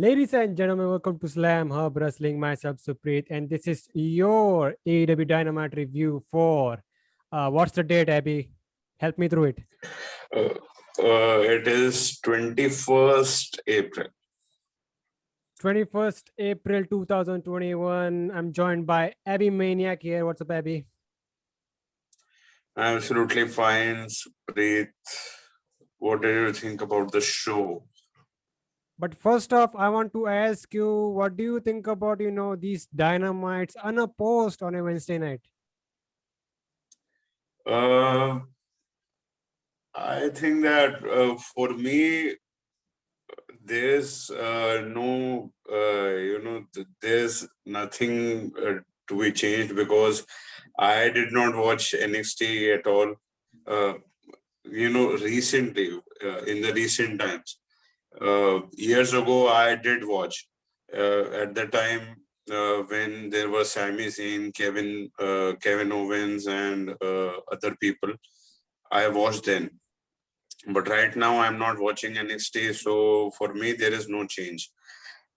Ladies and gentlemen, welcome to Slamhub Wrestling. Myself, Suprit, and this is your AEW Dynamite review for what's the date, Abby? Help me through it. Uh, it is 21st April. 21st April 2021. I'm joined by Abby Maniac here. What's up, Abby? Absolutely fine, Preet. What did you think about the show? But first off, I want to ask you, what do you think about, these dynamites unopposed on a Wednesday night? Uh, I think that for me, there's there's nothing to be changed because I did not watch NXT at all. Uh, Recently, in the recent times. Years ago, I did watch. At the time when there was Sami Zayn, Kevin Owens, and other people, I watched then. But right now, I'm not watching NXT, so for me, there is no change.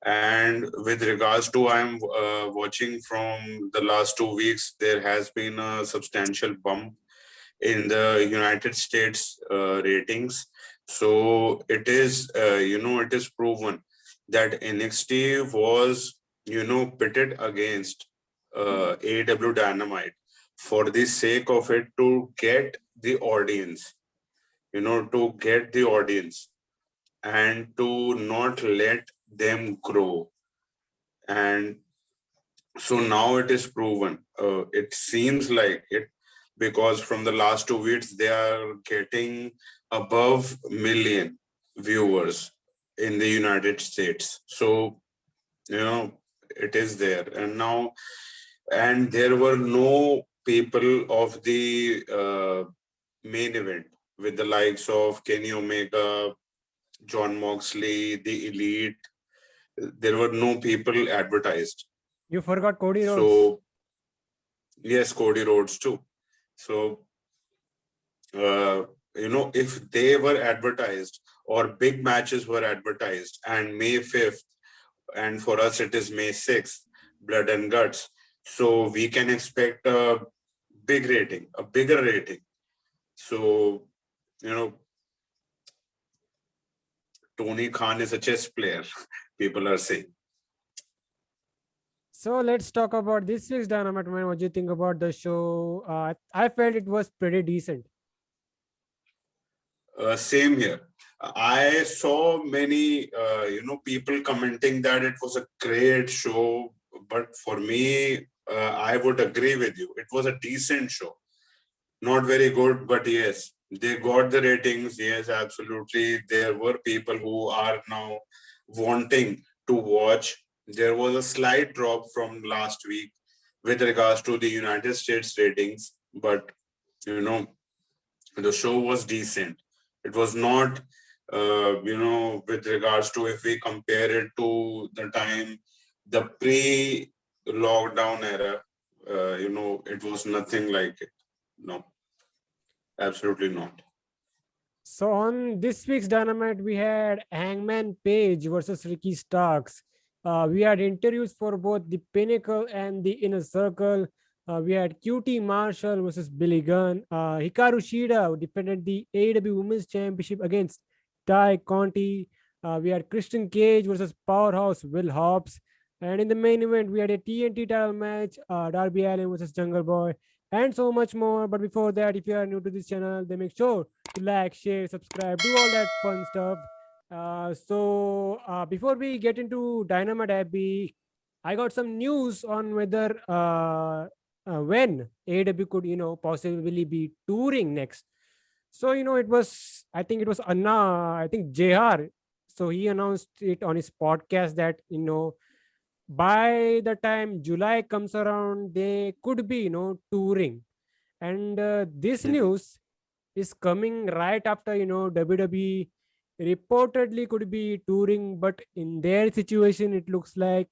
And with regards to I'm watching from the last 2 weeks, there has been a substantial bump in the United States ratings. So it is, it is proven that NXT was, pitted against AEW Dynamite for the sake of it to get the audience, and to not let them grow. And so now it is proven. It seems like it because from the last 2 weeks they are getting above million viewers in the United States. So it is there, and there were no people of the main event with the likes of Kenny Omega, John Moxley, the Elite. There were no people advertised. You forgot Cody Rhodes. So yes, Cody Rhodes too. So if they were advertised or big matches were advertised, and May 5th, and for us it is May 6th, Blood and Guts. So we can expect a big rating, a bigger rating. So, Tony Khan is a chess player, people are saying. So let's talk about this week's Dynamite, man. What do you think about the show? I felt it was pretty decent. Same here. I saw many, people commenting that it was a great show. But for me, I would agree with you. It was a decent show. Not very good, but yes, they got the ratings. Yes, absolutely. There were people who are now wanting to watch. There was a slight drop from last week with regards to the United States ratings, but the show was decent. It was not, with regards to if we compare it to the time, the pre-lockdown era, it was nothing like it. No, absolutely not. So on this week's Dynamite, we had Hangman Page versus Ricky Starks. We had interviews for both the Pinnacle and the Inner Circle. We had QT Marshall versus Billy Gunn. Hikaru Shida defended the AEW Women's Championship against Conti. We had Christian Cage versus Powerhouse Will Hobbs. And in the main event, we had a TNT title match, Darby Allin versus Jungle Boy, and so much more. But before that, if you are new to this channel, then make sure to like, share, subscribe, do all that fun stuff. Before we get into Dynamite Abbey, I got some news on whether when AEW could, possibly be touring next. So, I think it was Anna, I think JR. So he announced it on his podcast that, by the time July comes around, they could be, touring. And this news is coming right after, WWE reportedly could be touring, but in their situation, it looks like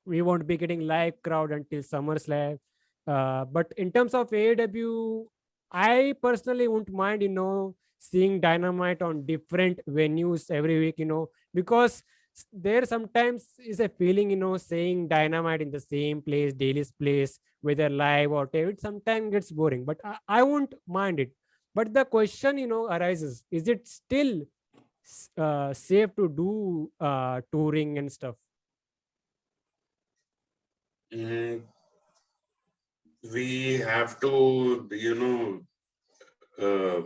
we won't be getting live crowd until SummerSlam. But in terms of AEW, I personally wouldn't mind, seeing Dynamite on different venues every week, because There sometimes is a feeling, saying Dynamite in the same place, Daily's place, whether live or tape, it sometimes gets boring, but I won't mind it. But the question, arises: is it still safe to do touring and stuff? Mm, we have to, uh,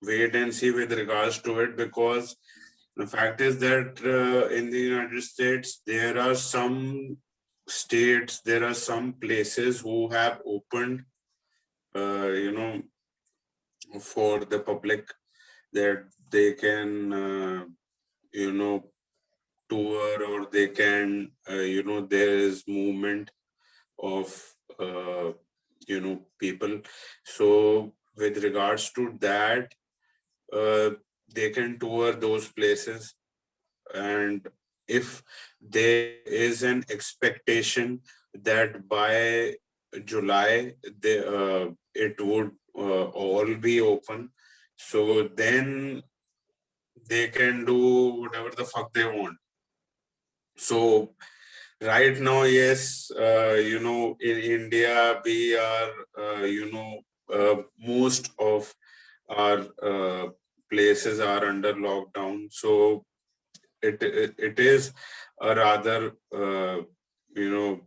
wait and see with regards to it, because the fact is that in the United States, there are some places who have opened, you know, for the public, that they can, tour, or they can, there is movement of, people. So with regards to that, uh, they can tour those places. And if there is an expectation that by July it would all be open, so then they can do whatever the fuck they want. So right now, yes, in India, we are, most of our places are under lockdown. So it is a rather, you know,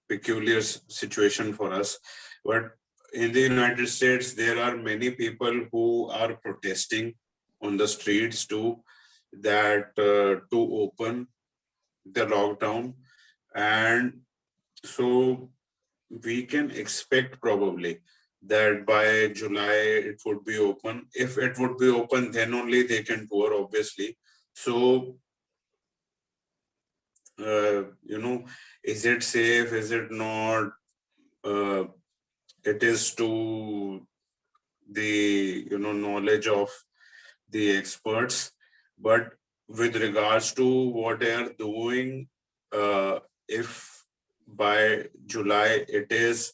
peculiar situation for us. But in the United States, there are many people who are protesting on the streets too, that to open the lockdown. And so we can expect probably that by July it would be open. If it would be open, then only they can tour, obviously. So, is it safe? Is it not? Uh, it is to the, knowledge of the experts. But with regards to what they are doing, if by July it is,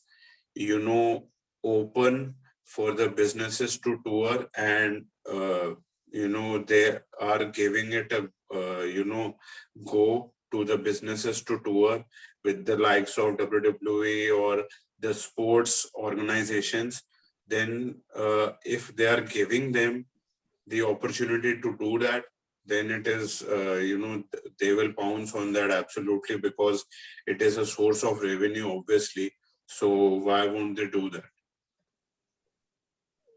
you know, open for the businesses to tour, and they are giving it a, go to the businesses to tour with the likes of WWE or the sports organizations, then if they are giving them the opportunity to do that, then it is, they will pounce on that absolutely, because it is a source of revenue, obviously. So why won't they do that?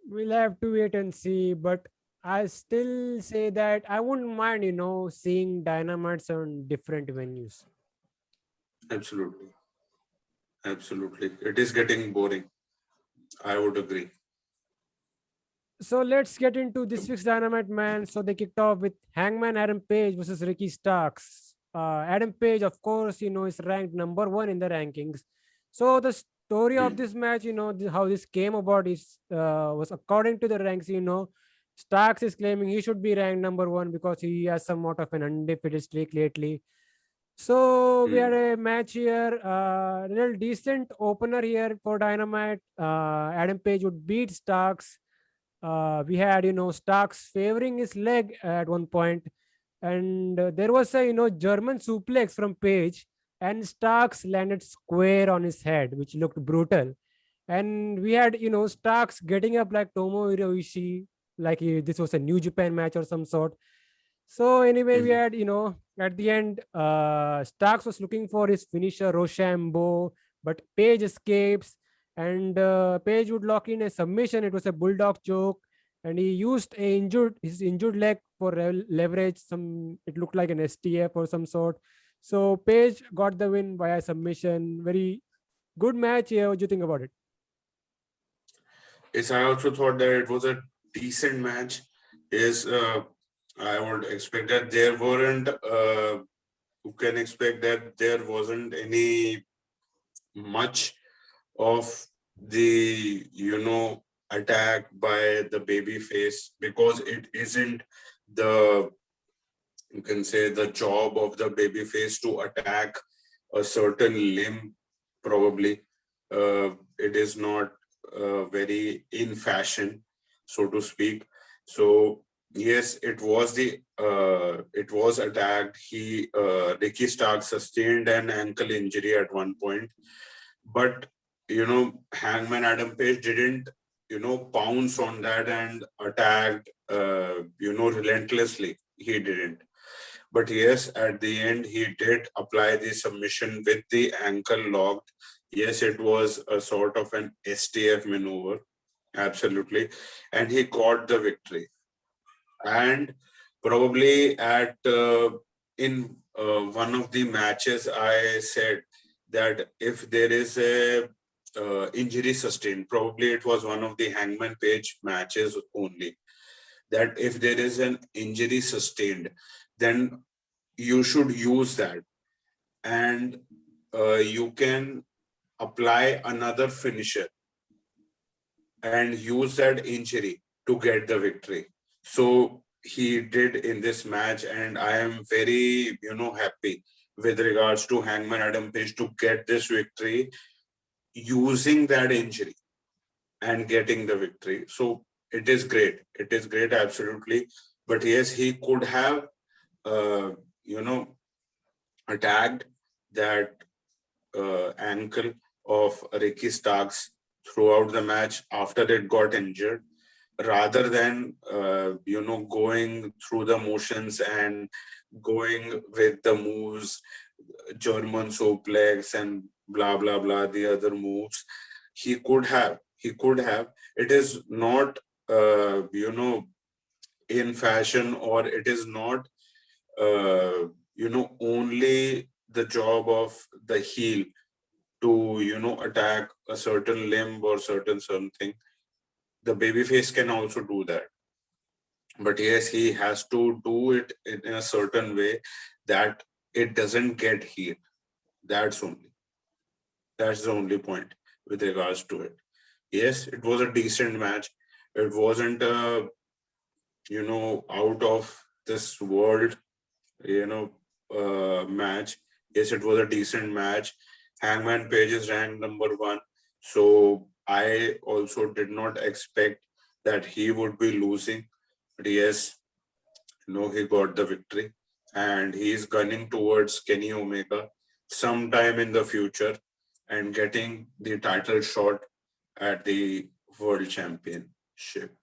We'll have to wait and see, but I still say that I wouldn't mind, seeing Dynamites on different venues. Absolutely. Absolutely. It is getting boring. I would agree. So let's get into this week's Dynamite, man. So they kicked off with Hangman Adam Page versus Ricky Starks. Adam Page, of course, is ranked number one in the rankings. So the story of Hmm. this match, how this came about is was according to the ranks. Starks is claiming he should be ranked number one because he has somewhat of an undefeated streak lately. So we had Hmm. a match here, real decent opener here for Dynamite. Adam Page would beat Starks. We had, Starks favoring his leg at one point, and there was a, German suplex from Page, and Starks landed square on his head, which looked brutal. And we had, Starks getting up like Tomohiro Ishii, like this was a New Japan match or some sort. So anyway, we Hmm. had, at the end, Starks was looking for his finisher Rochambeau, but Page escapes, and Page would lock in a submission. It was a bulldog choke, and he used his injured leg for leverage. It looked like an STF or some sort. So Page got the win via submission. Very good match here. What do you think about it? Yes, I also thought that it was a decent match. Yes, I would expect that there weren't, you can expect that there wasn't any much of the, attack by the baby face, because it isn't the, you can say, the job of the baby face to attack a certain limb, probably. It is not very in fashion, so to speak. So Yes, it was attacked. Ricky Stark sustained an ankle injury at one point, but Hangman Adam Page didn't pounce on that and attacked relentlessly. He didn't. But yes, at the end he did apply the submission with the ankle locked. Yes, it was a sort of an STF maneuver, absolutely, and he got the victory. And probably at in one of the matches I said that if there is a injury sustained, probably it was one of the Hangman Page matches only, that if there is an injury sustained, then you should use that, and you can apply another finisher and use that injury to get the victory. So he did in this match, and I am very, happy with regards to Hangman Adam Page to get this victory using that injury and getting the victory. So it is great. It is great, absolutely. But yes, he could have, uh, you know, attacked that ankle of Ricky Starks throughout the match after it got injured, rather than going through the motions and going with the moves, German suplex and blah blah blah, the other moves. He could have. It is not in fashion, or it is not only the job of the heel to attack a certain limb or certain something. The babyface can also do that, but yes, he has to do it in a certain way that it doesn't get heat. That's the only point with regards to it. Yes, it was a decent match. It wasn't a out of this world match. Yes, it was a decent match. Hangman Page is ranked number one, so I also did not expect that he would be losing. But yes, he got the victory, and he is gunning towards Kenny Omega sometime in the future and getting the title shot at the World Championship.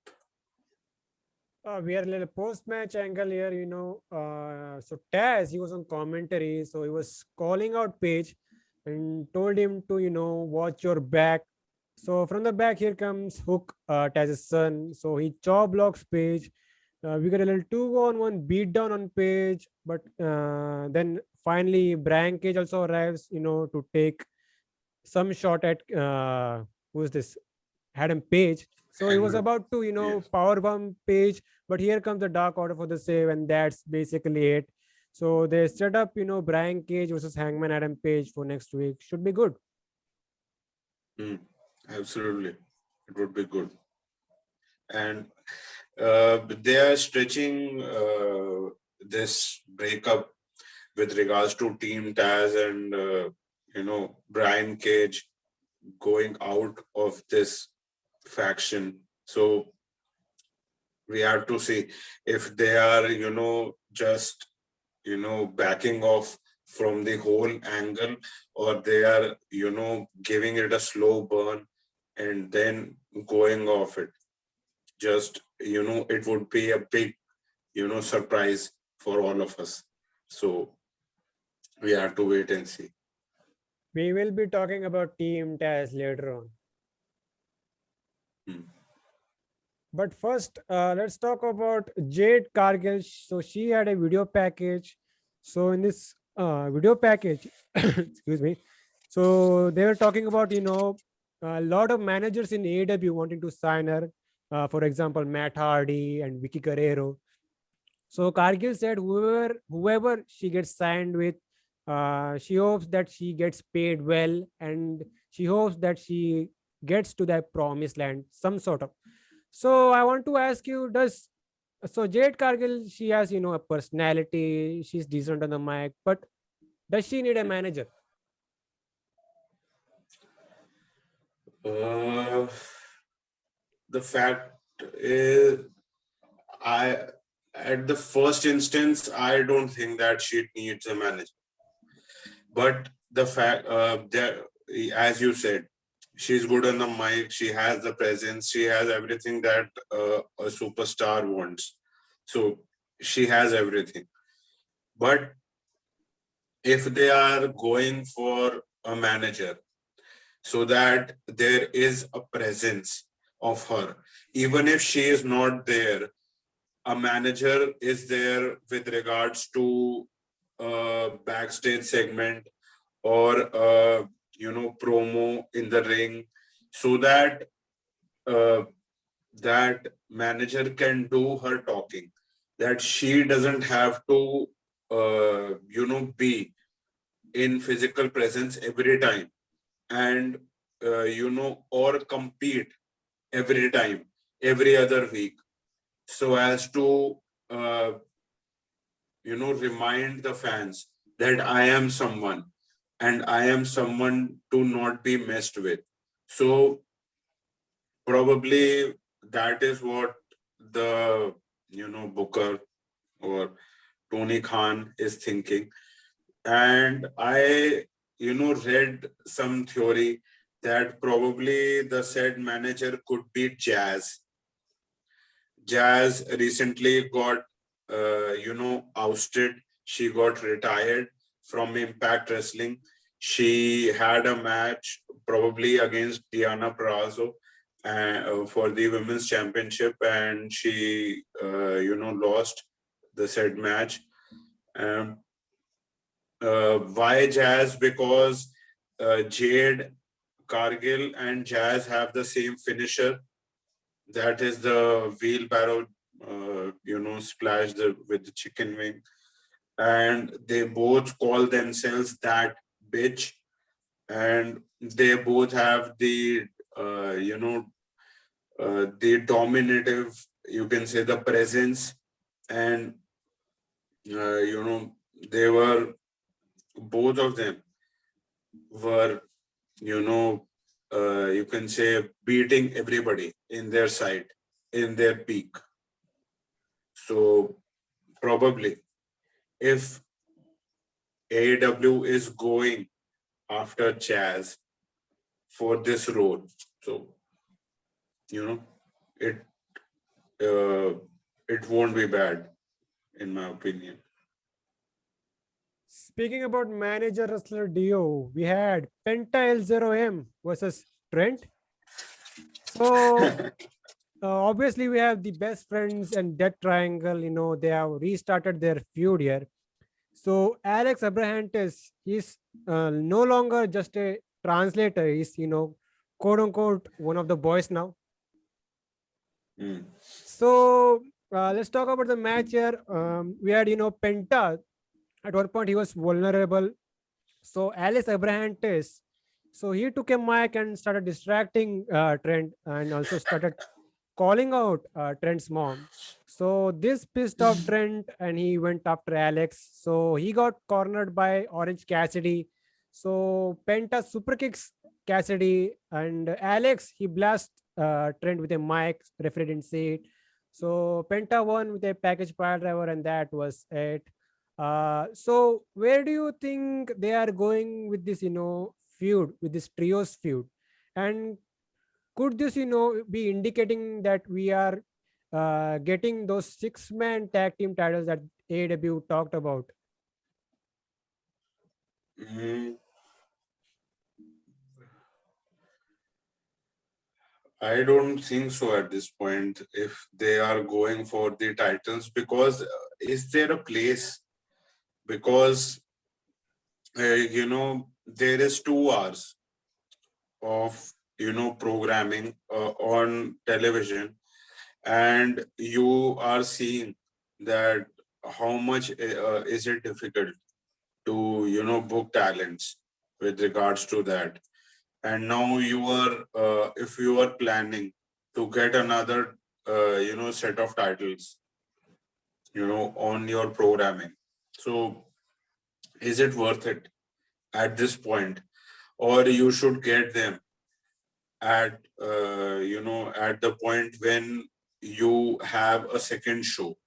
We are a little post-match angle here, So Taz, he was on commentary, so he was calling out Page and told him to, watch your back. So from the back, here comes Hook, Taz's son. So he jaw blocks Page. We got a little two-on-one beat down on Page, but then finally Brian Cage also arrives, to take some shot at who's this? Adam Page. So he was Hangman, about to, yes. power bomb Page, but here comes the Dark Order for the save, and that's basically it. So they set up, Brian Cage versus Hangman Adam Page for next week. Should be good. Mm, absolutely, it would be good. And they are stretching this breakup with regards to Team Taz and Brian Cage going out of this faction. So we have to see if they are just backing off from the whole angle, or they are giving it a slow burn and then going off it. Just it would be a big surprise for all of us. So we have to wait and see. We will be talking about Team Taz later on. Hmm. But first, let's talk about Jade Cargill. So she had a video package. So in this video package, excuse me. So they were talking about a lot of managers in AEW wanting to sign her. For example, Matt Hardy and Vicky Guerrero. So Cargill said whoever she gets signed with, she hopes that she gets paid well, and she hopes that she gets to that promised land, some sort of. So I want to ask you, does so Jade Cargill, she has a personality, she's decent on the mic, but does she need a manager? Uh, the fact is, I at the first instance, I don't think that she needs a manager. But the fact that, as you said, she's good on the mic. She has the presence. She has everything that a superstar wants. So she has everything. But if they are going for a manager, so that there is a presence of her, even if she is not there, a manager is there with regards to a backstage segment or promo in the ring, so that uh, that manager can do her talking, that she doesn't have to be in physical presence every time, and or compete every time, every other week, so as to uh, remind the fans that I am someone, and I am someone to not be messed with. So probably that is what the booker or Tony Khan is thinking. And I read some theory that probably the said manager could be Jazz. Jazz recently got ousted. She got retired from Impact Wrestling. She had a match probably against Diana Perazzo for the women's championship, and she lost the said match. Um, why Jazz? Because Jade, Cargill, and Jazz have the same finisher. That is the wheelbarrow, splash with the chicken wing. And they both call themselves that bitch. And they both have the dominative, you can say, the presence. And, they were, both of them were, you can say, beating everybody in their side, in their peak. So probably if AEW is going after Chaz for this role, so it uh, it won't be bad, in my opinion. Speaking about manager wrestler Dio, we had Penta L0M versus Trent. So obviously we have the best friends and Death Triangle. They have restarted their feud here. So Alex Abrahantes is no longer just a translator. He's quote unquote one of the boys now. Mm. So let's talk about the match here. We had Penta. At one point he was vulnerable. So Alex Abrahantes, so he took a mic and started distracting Trent, and also started calling out Trent's mom. So this pissed off Trent, and he went after Alex. So he got cornered by Orange Cassidy. So Penta super kicks Cassidy, and Alex he blasts Trent with a mic. Referee didn't see it. So Penta won with a package pile driver, and that was it. So where do you think they are going with this, feud, with this trios feud? And could this, be indicating that we are getting those 6-man tag team titles that AEW talked about? Mm, I don't think so at this point. If they are going for the titles, because is there a place? Because there is 2 hours of programming on television, and you are seeing that how much is it difficult to book talents with regards to that. And now you are if you are planning to get another set of titles on your programming, so is it worth it at this point? Or you should get them at at the point when you have a second show,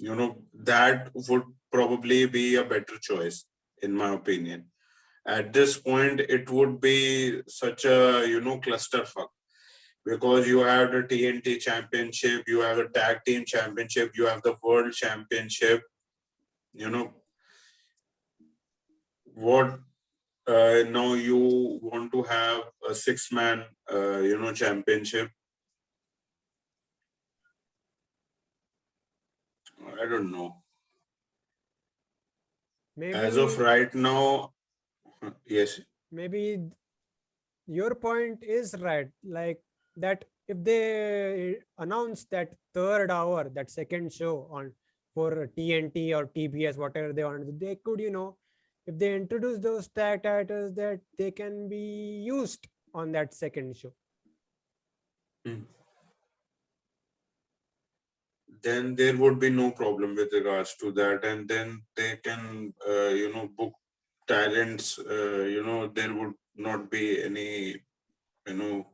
that would probably be a better choice, in my opinion. At this point, it would be such a, clusterfuck, because you have the TNT championship, you have the tag team championship, you have the world championship. You know, what now you want to have a 6-man, championship. I don't know. As of Maybe, right now, yes. maybe your point is right. Like that, if they announce that third hour, that second show on for TNT or TBS, whatever they want, they could, if they introduce those tag titles, that they can be used on that second show. Hmm. Then there would be no problem with regards to that, and then they can, book talents. There would not be any,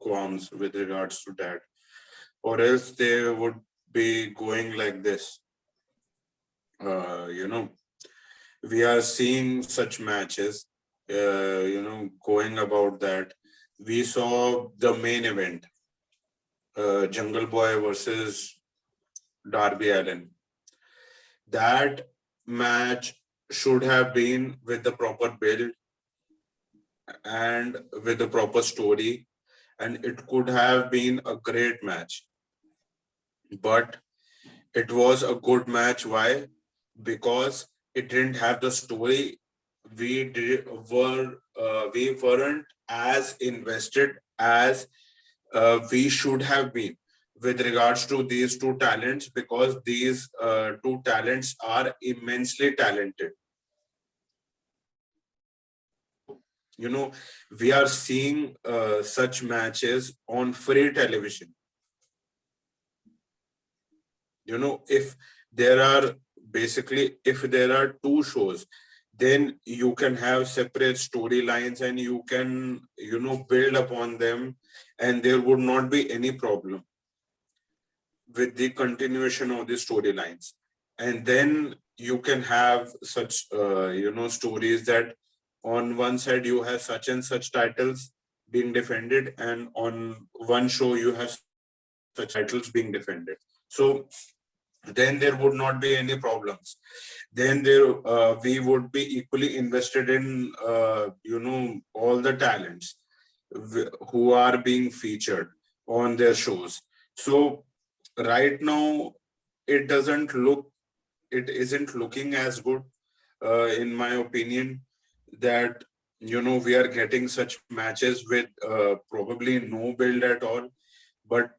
qualms with regards to that, or else they would be going like this. You know, we are seeing such matches, going about that. We saw the main event, Jungle Boy versus Darby Allin. That match should have been with the proper build and with the proper story, and it could have been a great match. But it was a good match. Why? Because it didn't have the story. We weren't as invested as we should have been with regards to these two talents, because these two talents are immensely talented. So, we are seeing such matches on free television. If there are if there are two shows, then you can have separate storylines and you can, build upon them, and there would not be any problem with the continuation of the storylines. And then you can have such, stories that on one side you have such and such titles being defended, and on one show you have such and such titles being defended. So then there would not be any problems. Then we would be equally invested in, all the talents who are being featured on their shows. So right now, it doesn't look it isn't looking as good, in my opinion, that, we are getting such matches with probably no build at all. But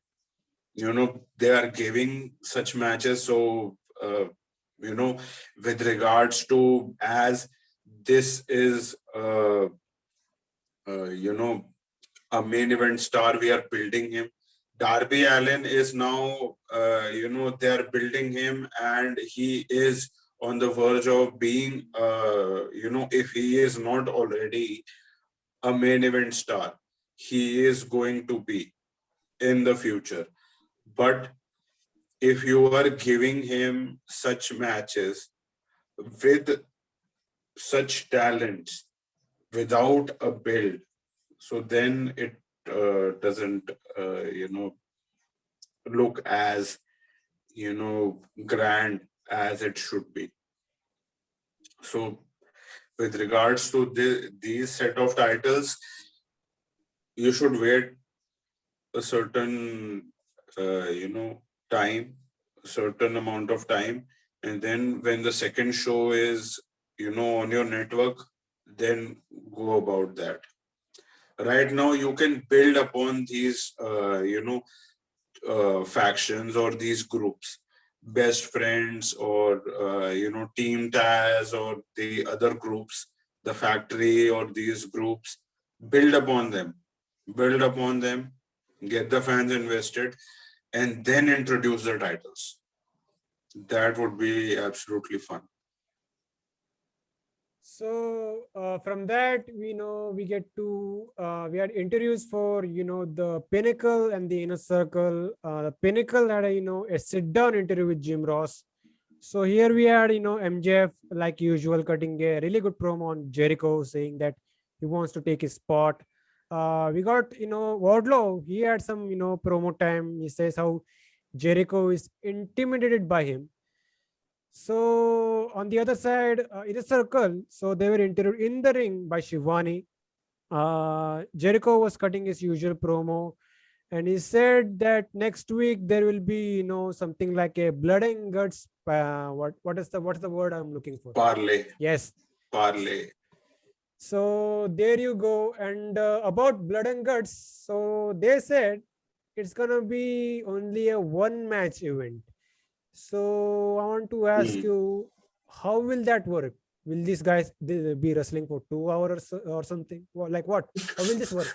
they are giving such matches. So you know with regards to, as this is, you know a main event star, we are building him. Darby Allin is now, they are building him, and he is on the verge of being, if he is not already a main event star, he is going to be in the future. But if you are giving him such matches with such talents without a build, so then it doesn't, look as, grand as it should be. So with regards to these set of titles, you should wait a certain, time, a certain amount of time, and then when the second show is, on your network, then go about that. Right now, you can build upon these, factions or these groups, best friends, or team Taz, or the other groups, the factory, or these groups. Build upon them, build upon them, get the fans invested, and then introduce the titles. That would be absolutely fun. So from that, we know we get to we had interviews for the Pinnacle and the Inner Circle. The Pinnacle had a a sit down interview with Jim Ross. So here we had, MJF like usual cutting a really good promo on Jericho, saying that he wants to take his spot. We got, Wardlow. He had some, promo time. He says how Jericho is intimidated by him. So on the other side, in a circle, so they were interviewed in the ring by Shivani. Jericho was cutting his usual promo, and he said that next week there will be, something like a blood and guts. What's the word I'm looking for? Parlay. Yes. Parlay. So there you go. And about blood and guts, so they said it's gonna be only a one match event. So I want to ask you, how will that work? Will these guys be wrestling for 2 hours or something? Like what? How will this work?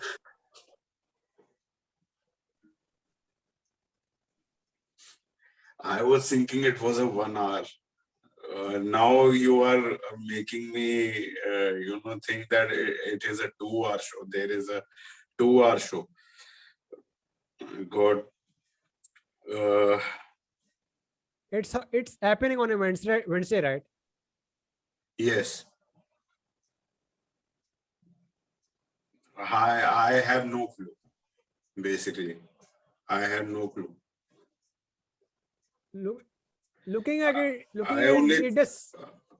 I was thinking it was a 1 hour. Now you are making me, think that it is a 2 hour show. There is a 2 hour show. God. It's happening on a Wednesday, right? Yes. I have no clue. Basically, I have no clue. Looking at it, I only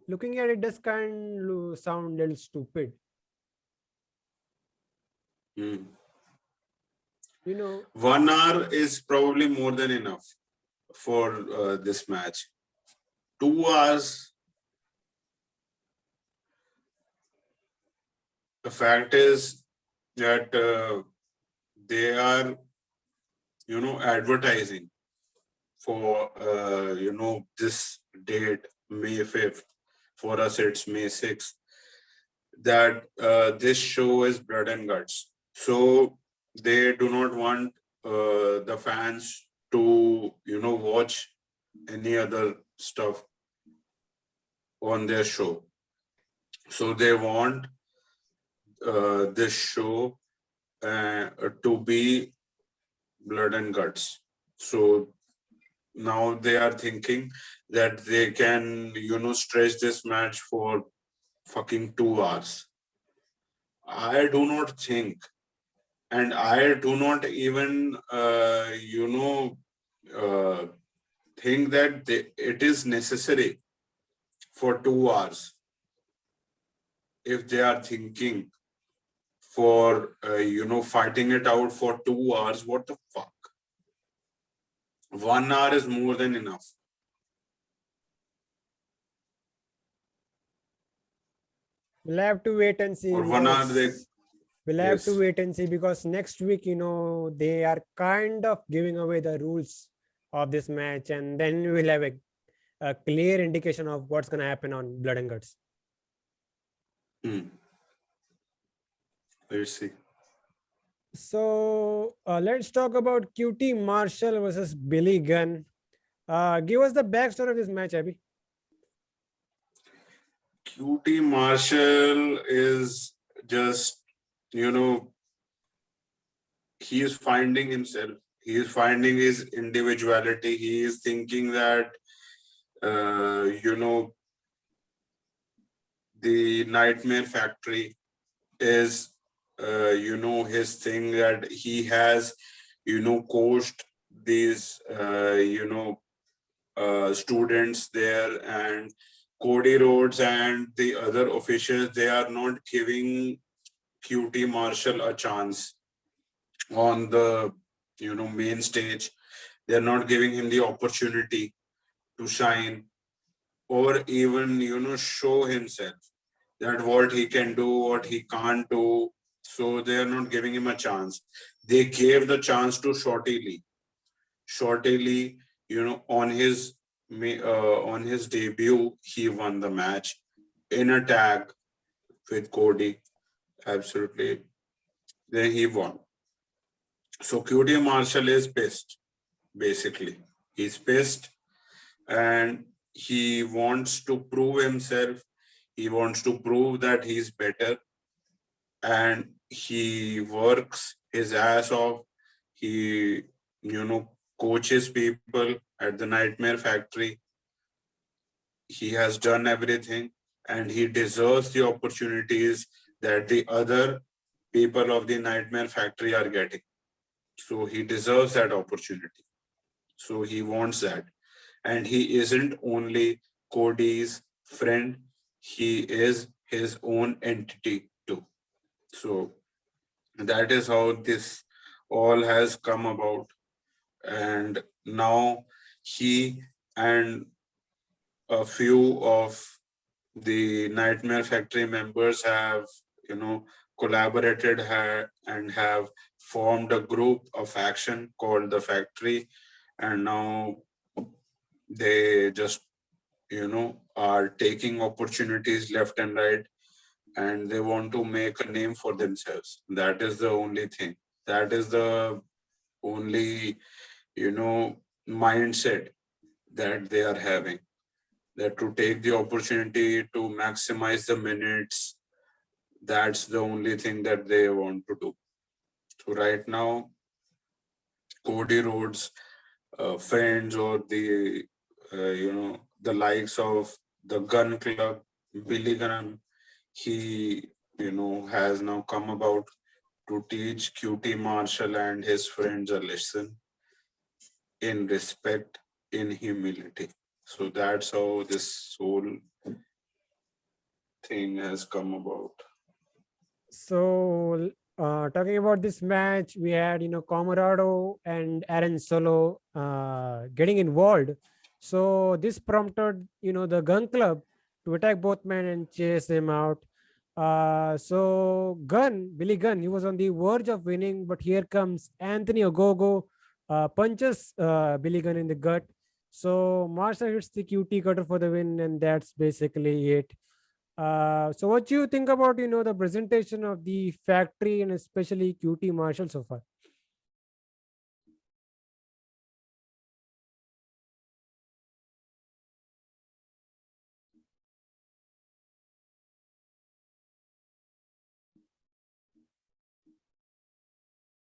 looking at it does kind of sound a little stupid. Hmm. 1 hour is probably more than enough for this match. 2 hours. The fact is that they are, advertising for, this date, May 5th. For us, it's May 6th. That this show is blood and guts. So they do not want the fans to, watch any other stuff on their show. So they want this show to be blood and guts. So now they are thinking that they can, stretch this match for fucking 2 hours. I do not think, and I do not even, think that it is necessary for 2 hours. If they are thinking for, fighting it out for 2 hours, what the fuck? 1 hour is more than enough. We'll have to wait and see. For 1 hour, We'll have to wait and see because next week, they are kind of giving away the rules of this match, and then we'll have a clear indication of what's going to happen on Blood and Guts. Let's see. So let's talk about QT Marshall versus Billy Gunn. Give us the backstory of this match, Abhi. QT Marshall is just, he is finding himself. He is finding his individuality. He is thinking that, the Nightmare Factory is, his thing, that he has, coached these, students there, and Cody Rhodes and the other officials, they are not giving QT Marshall a chance on the, main stage. They're not giving him the opportunity to shine or even, show himself that what he can do, what he can't do. So they are not giving him a chance. They gave the chance to Shorty Lee. Shorty Lee, on his debut, he won the match in a tag with Cody. Absolutely. Then he won. So QT Marshall is pissed, basically. He's pissed and he wants to prove himself. He wants to prove that he's better. And he works his ass off. He, coaches people at the Nightmare Factory. he has done everything, and he deserves the opportunities that the other people of the Nightmare Factory are getting. So he deserves that opportunity. So he wants that. And he isn't only Cody's friend, he is his own entity too. So that is how this all has come about. And now he and a few of the Nightmare Factory members have, collaborated and have formed a group, a faction called the Factory. And now they just, are taking opportunities left and right, and they want to make a name for themselves. That is the only thing. That is the only, mindset that they are having, that to take the opportunity to maximize the minutes. That's the only thing that they want to do. So right now, Cody Rhodes, friends, or the likes of the Gun Club, Billy Gunn, he, has now come about to teach QT Marshall and his friends a lesson in respect, in humility. So that's how this whole thing has come about. So, talking about this match, we had Comorado and Aaron Solo getting involved. So this prompted the Gun Club to attack both men and chase them out. So Billy Gunn, he was on the verge of winning, but here comes Anthony Ogogo, punches Billy Gunn in the gut. So Marshall hits the QT cutter for the win, and that's basically it. So what do you think about the presentation of the factory and especially QT Marshall so far?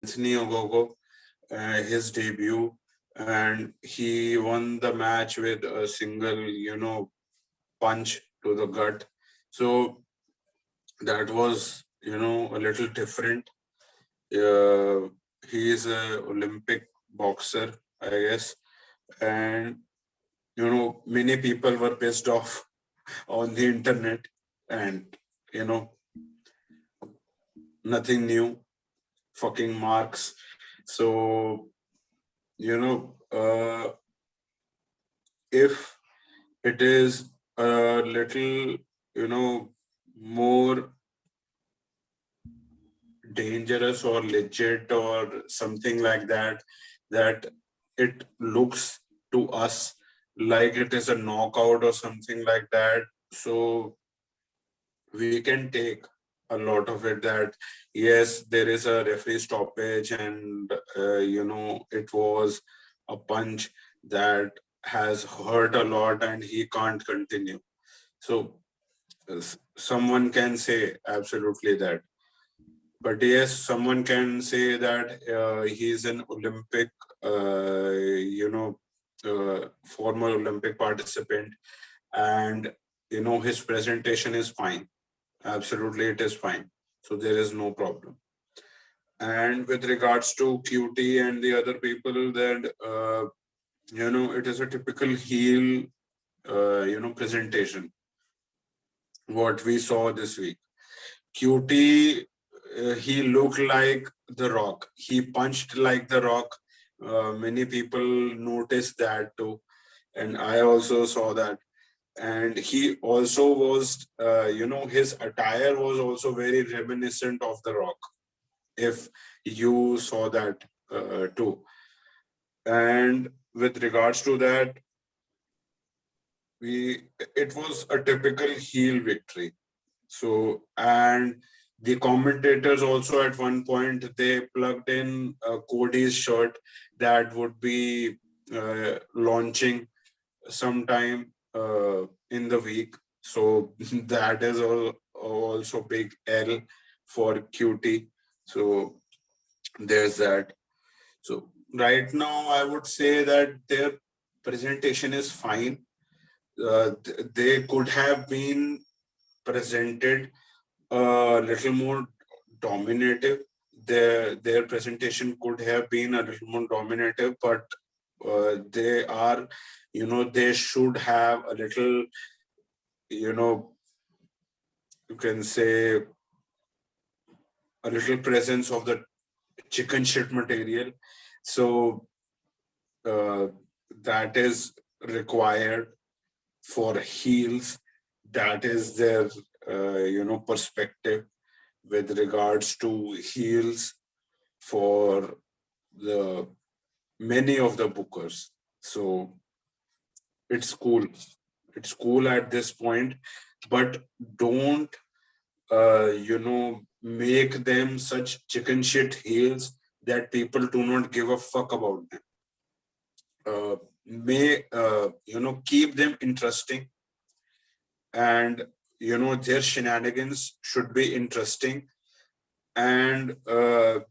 Anthony Ogogo, his debut, and he won the match with a single, punch to the gut. So that was, a little different. He is an Olympic boxer, I guess, and many people were pissed off on the internet, and nothing new, fucking marks. So if it is a little, more dangerous or legit or something like that, that it looks to us like it is a knockout or something like that. So we can take a lot of it that yes, there is a referee stoppage, and it was a punch that has hurt a lot and he can't continue. So someone can say absolutely that. But yes, someone can say that he's an Olympic, former Olympic participant, and his presentation is fine. Absolutely, it is fine. So there is no problem. And with regards to QT and the other people, that it is a typical heel, presentation. What we saw this week, QT, he looked like The Rock. He punched like The Rock. Many people noticed that too, and I also saw that. And he also was, his attire was also very reminiscent of The Rock, if you saw that too. And with regards to that, it was a typical heel victory. So, and the commentators also at one point, they plugged in Cody's shirt that would be launching sometime in the week. So that is also big L for QT. So there's that. So right now, I would say that their presentation is fine. they could have been presented a little more dominative. Their presentation could have been a little more dominative, but they are, they should have a little, you can say, a little presence of the chicken shit material. So that is required for heels. That is their, perspective with regards to heels for the many of the bookers. So it's cool. It's cool at this point, but don't make them such chicken shit heels that people do not give a fuck about them. May keep them interesting, and their shenanigans should be interesting, and the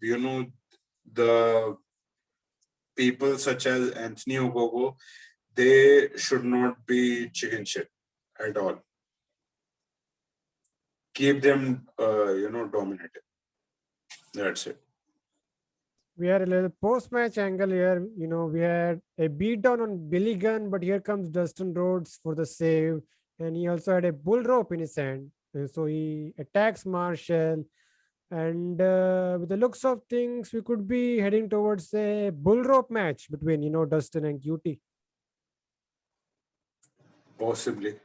people such as Anthony Ogogo, they should not be chicken shit at all. Keep them dominated. That's it. We had a little post-match angle here. We had a beatdown on Billy Gunn, but here comes Dustin Rhodes for the save, and he also had a bull rope in his hand. And so he attacks Marshall, and with the looks of things, we could be heading towards a bull rope match between Dustin and QT. Possibly.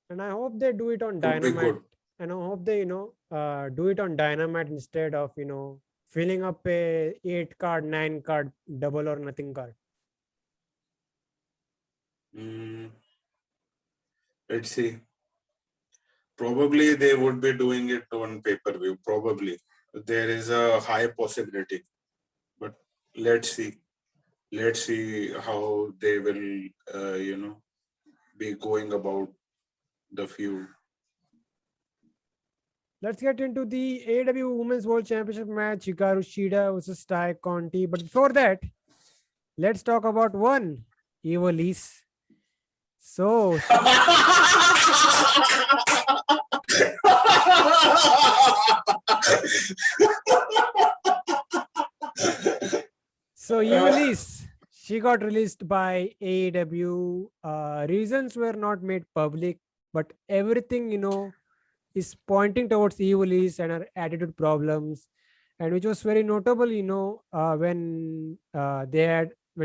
And I hope they do it on Could be Dynamite. good. And I hope they do it on Dynamite instead of filling up a 8-card, 9-card double or nothing card. Let's see. Probably they would be doing it on pay-per-view. Probably. There is a high possibility. But let's see. Let's see how they will, be going about the feud. Let's get into the AEW Women's World Championship match, Hikaru Shida versus Conti. But before that, let's talk about one, Ivelisse. So, Ivelisse, she got released by AEW. Reasons were not made public, but everything, is pointing towards Ivelisse and her attitude problems, and which was very notable, when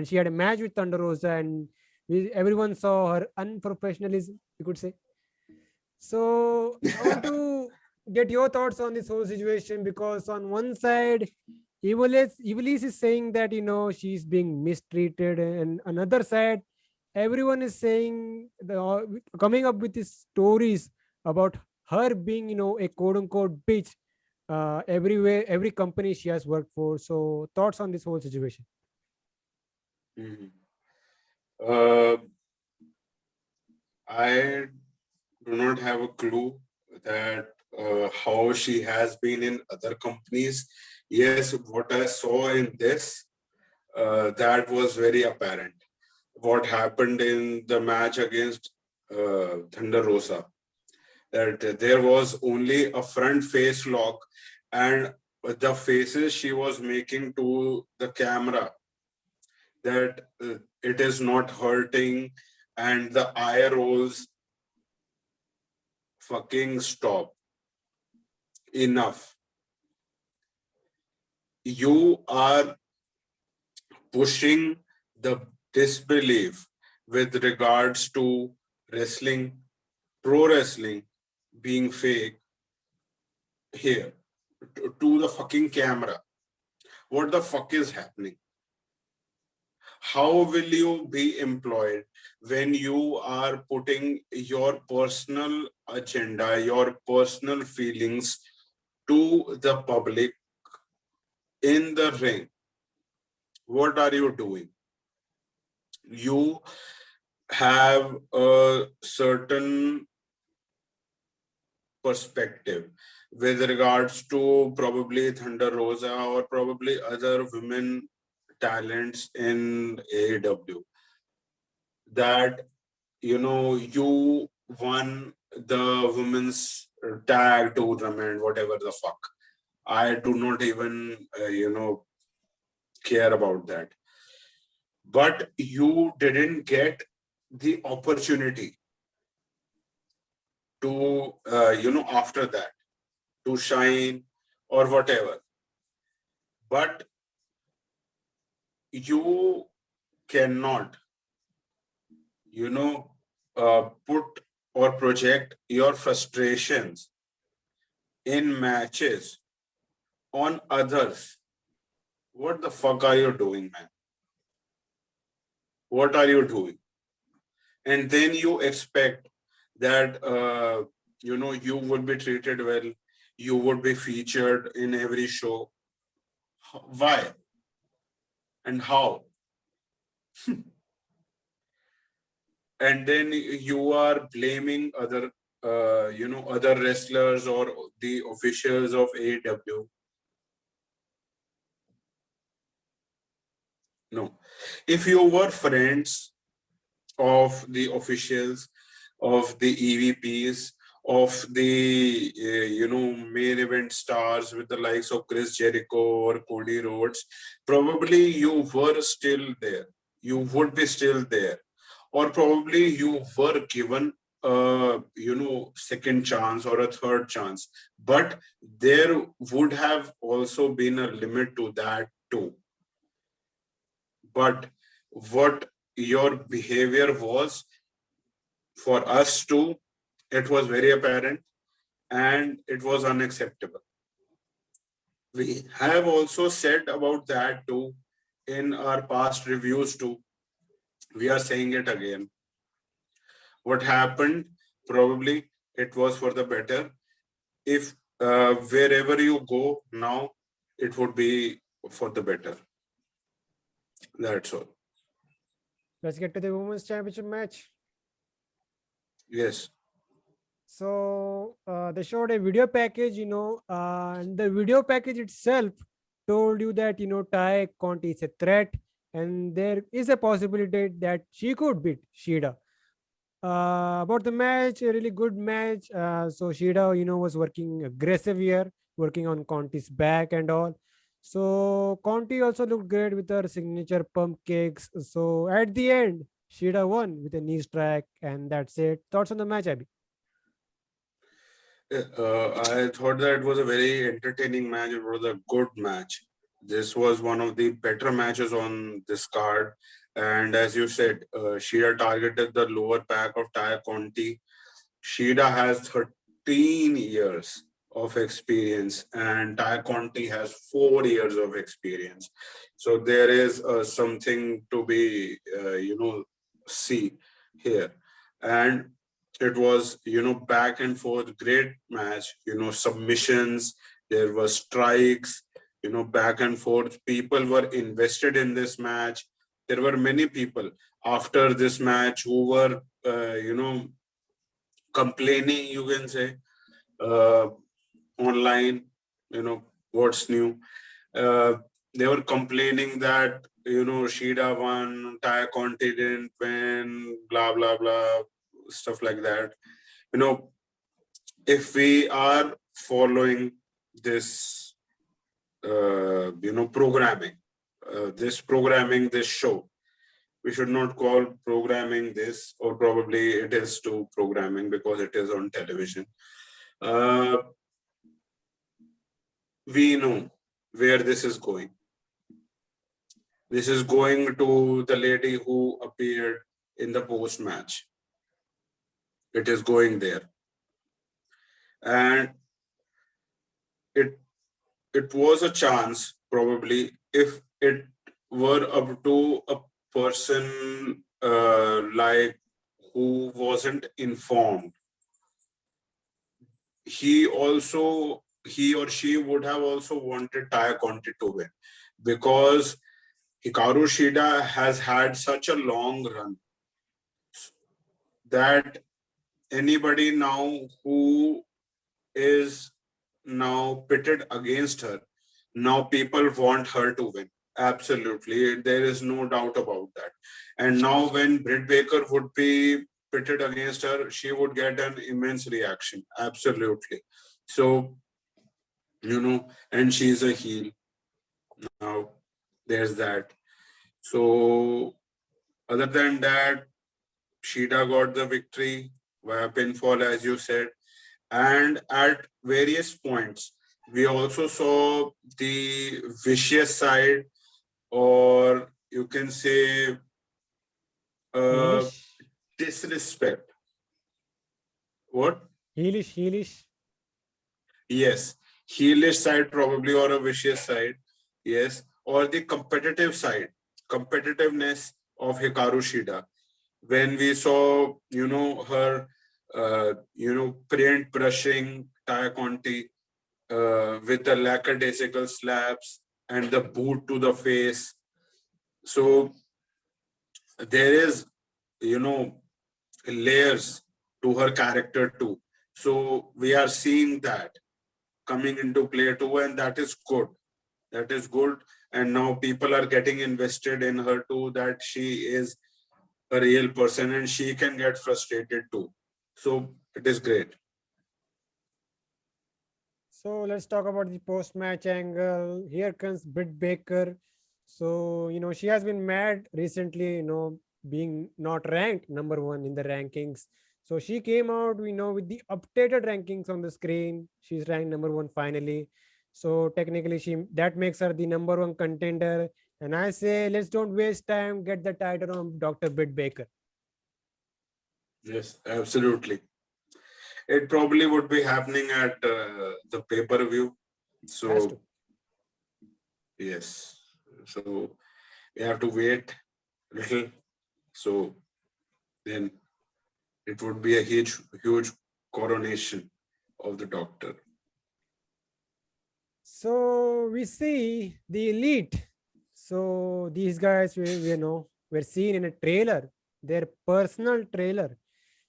she had a match with Thunder Rosa, and everyone saw her unprofessionalism, you could say. So I want to get your thoughts on this whole situation, because on one side, Ivelisse is saying that she's being mistreated, and another side, everyone is saying coming up with these stories about her being a quote unquote bitch everywhere, every company she has worked for. So thoughts on this whole situation? I do not have a clue that how she has been in other companies. Yes, what I saw in this, that was very apparent. What happened in the match against Thunder Rosa, that there was only a front face lock, and the faces she was making to the camera, that it is not hurting, and the eye rolls, fucking stop. Enough. You are pushing the disbelief with regards to wrestling, pro wrestling being fake here to the fucking camera. What the fuck is happening? How will you be employed when you are putting your personal agenda, your personal feelings to the public in the ring? What are you doing? You have a certain perspective with regards to probably Thunder Rosa or probably other women talents in AEW. that you won the women's tag tournament, whatever the fuck. I do not even care about that. But you didn't get the opportunity to after that to shine or whatever. But you cannot put or project your frustrations in matches on others. What the fuck are you doing, man? What are you doing? And then you expect that you would be treated well, you would be featured in every show. Why and how? And then you are blaming other wrestlers or the officials of AEW. No, if you were friends of the officials, of the EVPs, of the main event stars with the likes of Chris Jericho or Cody Rhodes, probably you were still there. You would be still there, or probably you were given a second chance or a third chance. But there would have also been a limit to that too. But what your behavior was, for us too, it was very apparent and it was unacceptable. We have also said about that too in our past reviews too. We are saying it again. What happened, probably it was for the better. If wherever you go now, it would be for the better. That's all. Let's get to the women's championship match. Yes. So they showed a video package, and the video package itself told you that Ty Conti is a threat, and there is a possibility that she could beat Shida. About the match, a really good match. So Shida, was working aggressive here, working on Conti's back and all. So Conti also looked great with her signature pump kicks. So at the end, Shida won with a knee strike, and that's it. Thoughts on the match, Abby? I thought that it was a very entertaining match. It was a good match. This was one of the better matches on this card. And as you said, Shida targeted the lower back of Ty Conti. Shida has 13 years of experience and Ty Conti has 4 years of experience. So there is something to be, see here. And it was, back and forth, great match, submissions, there were strikes, back and forth. People were invested in this match. There were many people after this match who were, complaining, you can say, uh, online, what's new. Uh, they were complaining that, Shida won, Ty Conti didn't win, blah, blah, blah, stuff like that. If we are following this, programming, this show, we should not call programming this, or probably it is to programming because it is on television. Uh, we know where this is going. This is going to the lady who appeared in the post match. It is going there. And it was a chance, probably, if it were up to a person like who wasn't informed, he or she would have also wanted Ty Conti to win, because Hikaru Shida has had such a long run that anybody now who is now pitted against her, now people want her to win. Absolutely. There is no doubt about that. And now when Britt Baker would be pitted against her, she would get an immense reaction. Absolutely. So, and she's a heel. Now, there's that. So, other than that, Shida got the victory via pinfall, as you said. And at various points, we also saw the vicious side, or you can say uh, Heelish, disrespect. What? heelish. Yes, heelish side probably, or a vicious side. Yes, or the competitive side, competitiveness of Hikaru Shida. When we saw, her, print brushing Taya Conti with the lackadaisical slaps and the boot to the face. So there is, you know, layers to her character too. So we are seeing that coming into play too, and that is good. That is good. And now people are getting invested in her too, that she is a real person and she can get frustrated too. So it is great. So let's talk about the post-match angle. Here comes Britt Baker. So, she has been mad recently, being not ranked number one in the rankings. So she came out, with the updated rankings on the screen. She's ranked number one finally. So technically, that makes her the number one contender. And I say, let's don't waste time. Get the title on Dr. Britt Baker. Yes, absolutely. It probably would be happening at the pay-per-view. Has So to. yes, so we have to wait a little. So then it would be a huge coronation of the Doctor. So we see the elite. So these guys, were seen in a trailer, their personal trailer.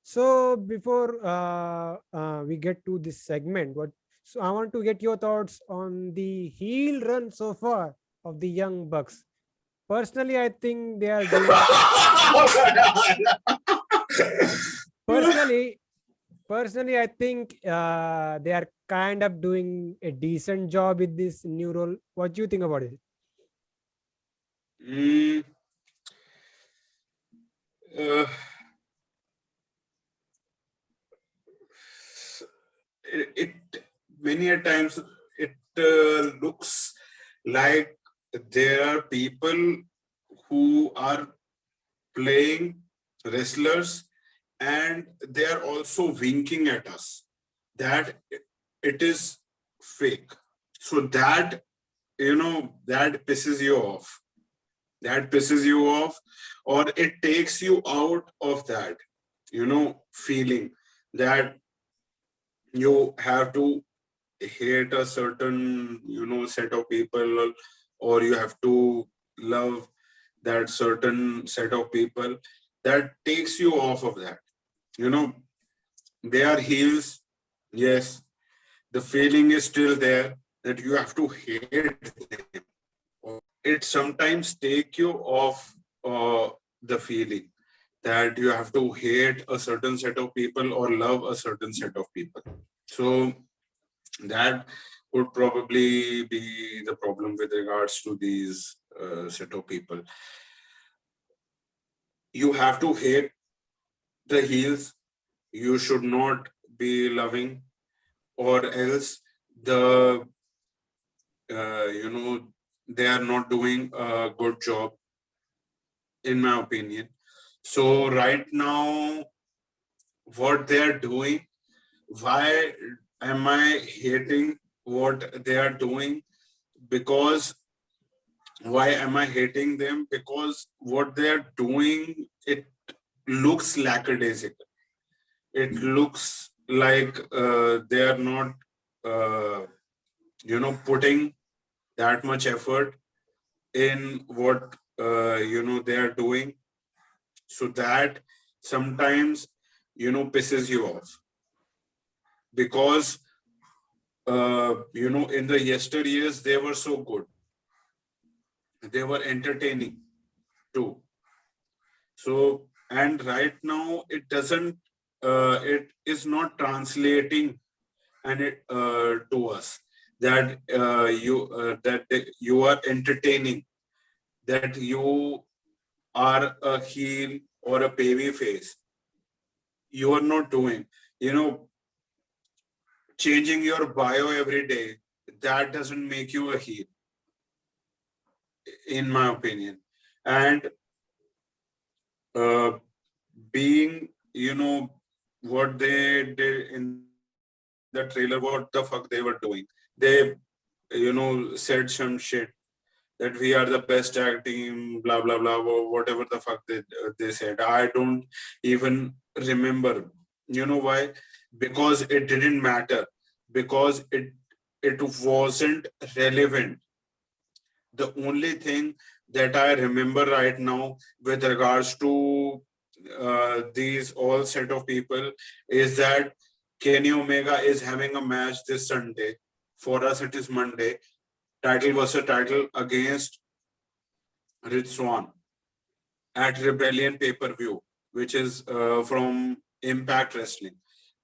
So before we get to this segment, so I want to get your thoughts on the heel run so far of the Young Bucks. Personally, I think they are doing. Personally, personally, I think they are kind of doing a decent job with this new role. What do you think about it? Mm, uh, it many a times it looks like there are people who are playing wrestlers and they are also winking at us that it is fake. So that, that pisses you off. That pisses you off, or it takes you out of that, feeling that you have to hate a certain, set of people, or you have to love that certain set of people. That takes you off of that. You know, they are heels. Yes, the feeling is still there that you have to hate them. It sometimes take you off the feeling that you have to hate a certain set of people or love a certain set of people. So that would probably be the problem with regards to these set of people. You have to hate the heels. You should not be loving, or else the they are not doing a good job, in my opinion. So right now, what they are doing, why am I hating what they are doing? Because why am I hating them? Because what they are doing, it looks lackadaisical. It looks like they are not, putting that much effort in what they are doing. So that sometimes pisses you off, because in the yesteryears they were so good. they were entertaining too. So, and right now it is not translating and it to us that you are entertaining, that you are a heel or a baby face. You are not doing, you know, changing your bio every day. That doesn't make you a heel, in my opinion. And uh, being, what they did in the trailer, what the fuck they were doing. They, said some shit that we are the best tag team, blah blah blah, or whatever the fuck they said. I don't even remember. You know why? Because it didn't matter. Because it wasn't relevant. The only thing that I remember right now with regards to these all set of people is that Kenny Omega is having a match this Sunday. For us, it is Monday. Title versus title against Rich Swann at Rebellion pay-per-view, which is from Impact Wrestling.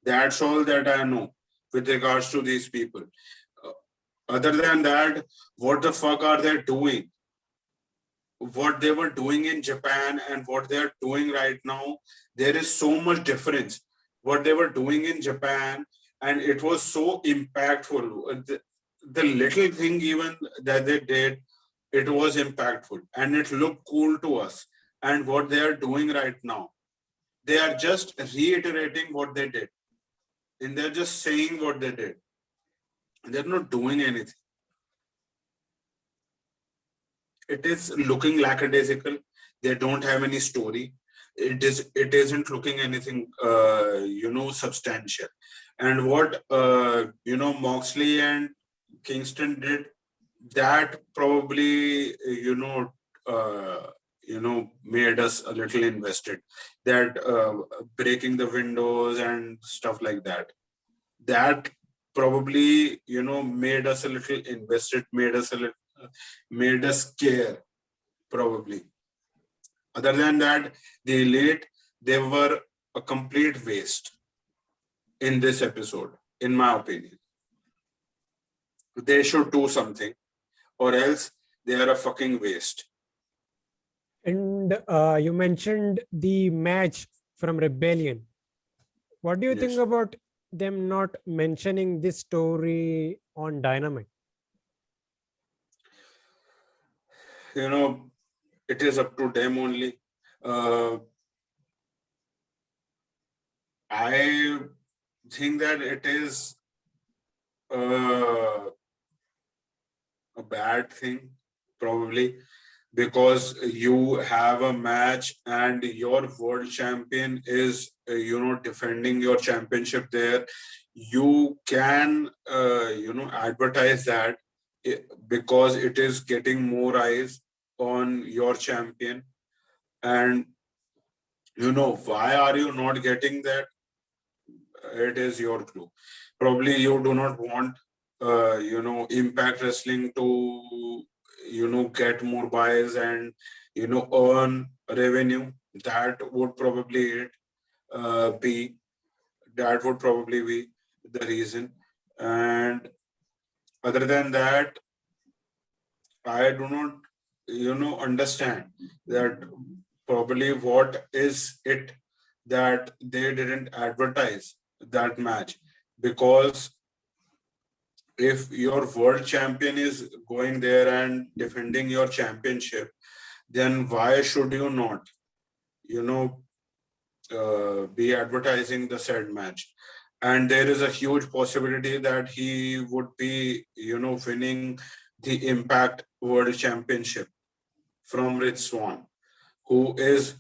That's all that I know with regards to these people. Uh, Other than that, what the fuck are they doing? What they were doing in Japan and what they are doing right now, there is so much difference. What they were doing in Japan, and it was so impactful. The little thing even that they did, it was impactful and it looked cool to us. And what they are doing right now, they are just reiterating what they did, and they're just saying what they did. They're not doing anything. It is looking lackadaisical. They don't have any story. It isn't looking anything substantial. And what Moxley and Kingston did, that probably made us a little invested. That breaking the windows and stuff like that. That probably made us a little invested, made us care probably. Other than that, the Elite, they were a complete waste in this episode, in my opinion. They should do something, or else they are a fucking waste. And you mentioned the match from Rebellion. What do you think Yes. about them not mentioning this story on Dynamite? You know, it is up to them only. Uh, I think that it is uh, a bad thing, probably, because you have a match and your world champion is defending your championship there. You can advertise that, because it is getting more eyes on your champion. And why are you not getting that? It is your clue. Probably you do not want Impact Wrestling to get more buys and earn revenue. That would probably be that would probably be the reason. And other than that, I do not understand that probably what is it that they didn't advertise that match. Because if your world champion is going there and defending your championship, then why should you not, you know, be advertising the said match? And there is a huge possibility that he would be, winning the Impact World Championship from Rich Swann, who is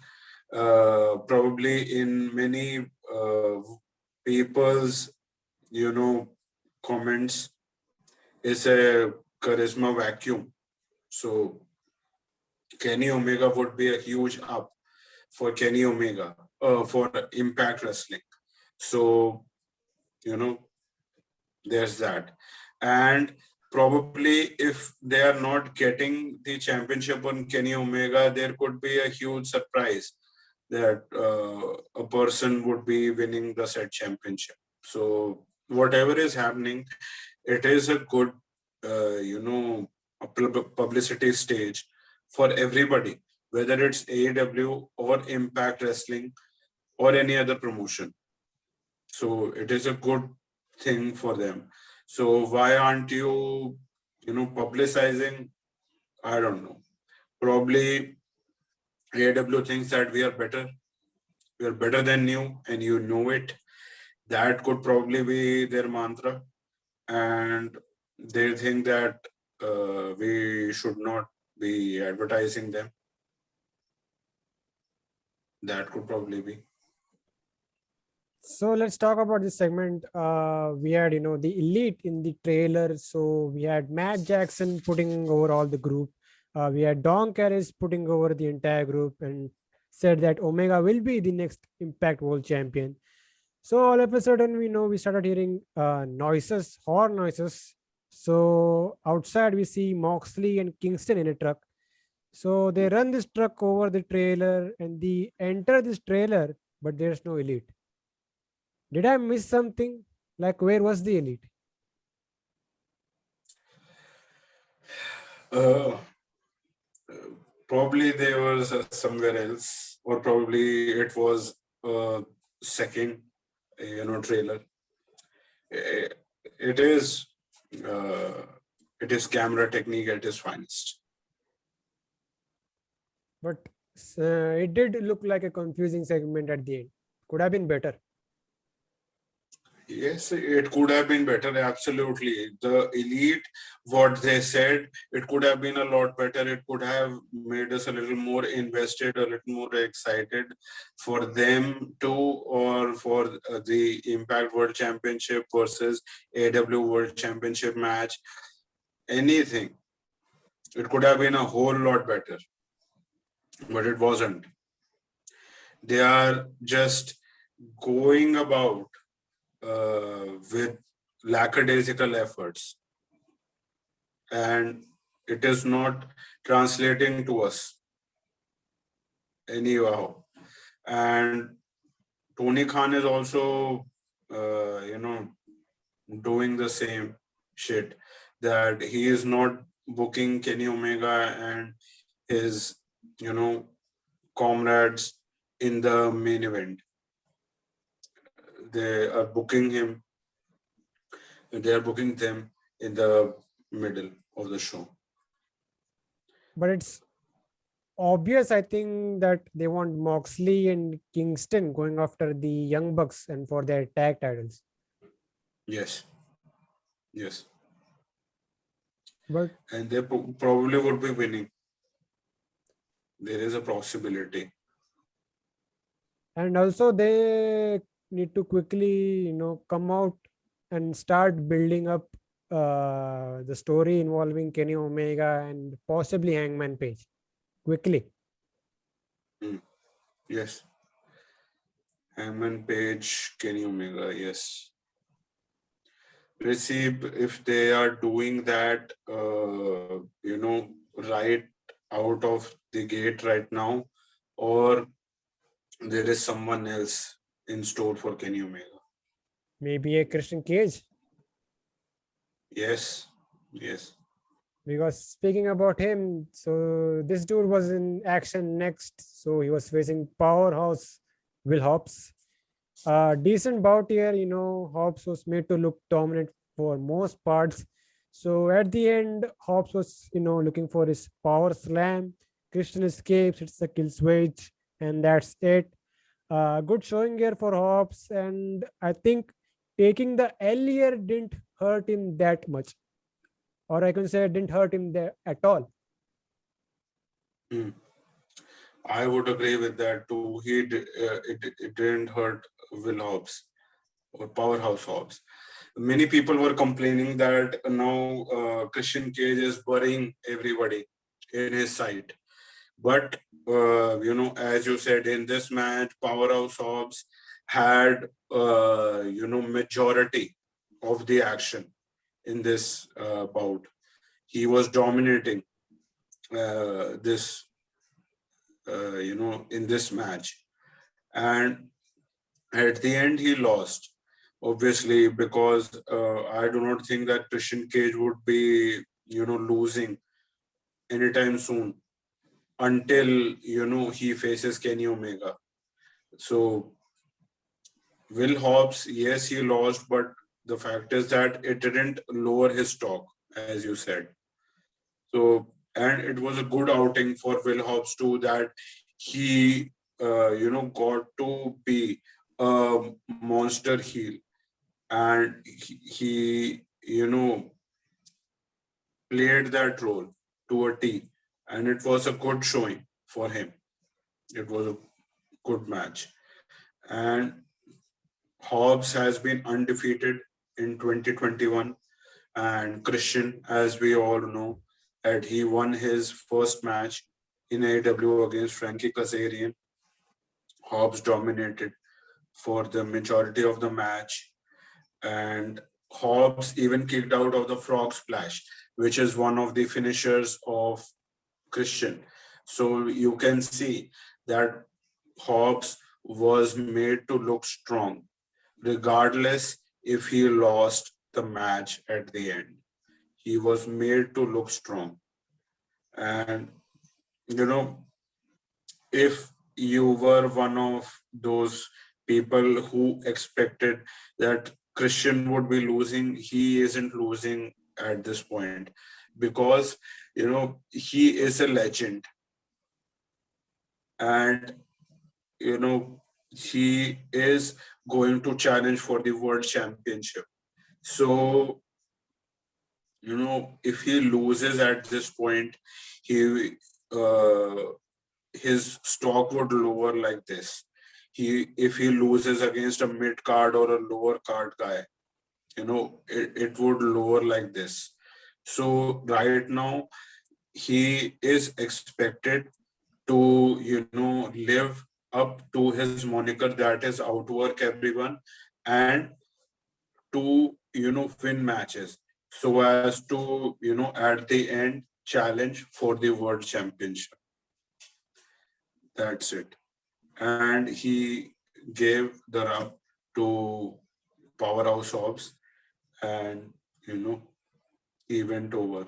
probably in many people's, comments, is a charisma vacuum. So Kenny Omega would be a huge up for Kenny Omega, for Impact Wrestling. So, you know, there's that. And probably if they are not getting the championship on Kenny Omega, there could be a huge surprise that a person would be winning the said championship. So whatever is happening, it is a good, a publicity stage for everybody, whether it's AEW or Impact Wrestling or any other promotion. So it is a good thing for them. So why aren't you, publicizing? I don't know. Probably AEW thinks that we are better than you, and you know it. That could probably be their mantra, and they think that we should not be advertising them. That could probably be. So let's talk about this segment. We had, the elite in the trailer. So we had Matt Jackson putting over all the group. We had Don Callis putting over the entire group and said that Omega will be the next Impact World Champion. So all of a sudden, we started hearing noises, horn noises. So outside, we see Moxley and Kingston in a truck. So they run this truck over the trailer and they enter this trailer, but there's no elite. Did I miss something? Like, where was the elite? Uh, Probably they was somewhere else, or probably it was a second, trailer. Eh, It is, uh, it is camera technique at its finest. But it did look like a confusing segment at the end. Could have been better. Yes, it could have been better. Absolutely. The elite, what they said, it could have been a lot better. It could have made us a little more invested, a little more excited for them too, or for the Impact World Championship versus AEW World Championship match. Anything. It could have been a whole lot better, but it wasn't. They are just going about with lackadaisical efforts, and it is not translating to us anyhow. And Tony Khan is also, doing the same shit, that he is not booking Kenny Omega and his, you know, comrades in the main event. They are booking him, they are booking them in the middle of the show. But it's obvious, I think, that they want Moxley and Kingston going after the Young Bucks and for their tag titles. Yes. Yes. But And they probably would be winning. There is a possibility. and also they need to quickly, come out and start building up the story involving Kenny Omega and possibly Hangman Page quickly. Yes. Hangman Page, Kenny Omega, yes. Let's see if they are doing that, right out of the gate right now, or there is someone else in store for Kenny Omega. Maybe a Christian Cage. Yes. Yes. Because speaking about him, so this dude was in action next. So he was facing Powerhouse Will Hobbs. Decent bout here, Hobbs was made to look dominant for most parts. So at the end, Hobbs was, looking for his power slam. Christian escapes, it's the kill switch, and that's it. Good showing here for Hobbs, and I think taking the L here didn't hurt him that much, or I can say it didn't hurt him there at all. I would agree with that too. It didn't hurt Will Hobbs or Powerhouse Hobbs. Many people were complaining that now Christian Cage is burying everybody in his side. But, as you said, in this match, Powerhouse Hobbs had, majority of the action. in this bout. He was dominating this, in this match, and at the end he lost. Obviously, because I do not think that Christian Cage would be, losing anytime soon until he faces Kenny Omega. So Will Hobbs, yes, he lost, but the fact is that it didn't lower his stock, as you said. So, and it was a good outing for Will Hobbs too, that he, got to be a monster heel, and he played that role to a T, and it was a good showing for him. It was a good match, and Hobbs has been undefeated in 2021, and Christian, as we all know, that he won his first match in AEW against Frankie Kazarian. Hobbs dominated for the majority of the match, and Hobbs even kicked out of the frog splash, which is one of the finishers of Christian. So you can see that Hobbs was made to look strong, regardless if he lost the match at the end. He was made to look strong. And, you know, if you were one of those people who expected that Christian would be losing, he isn't losing at this point because, he is a legend. And, he is going to challenge for the world championship. So, if he loses at this point, he uh, his stock would lower like this. If he loses against a mid card or a lower card guy, it would lower like this. So right now he is expected to live up to his moniker, that is outwork everyone, and to win matches, so as to at the end challenge for the world championship. That's it. And he gave the rub to Powerhouse Hobbs, and he went over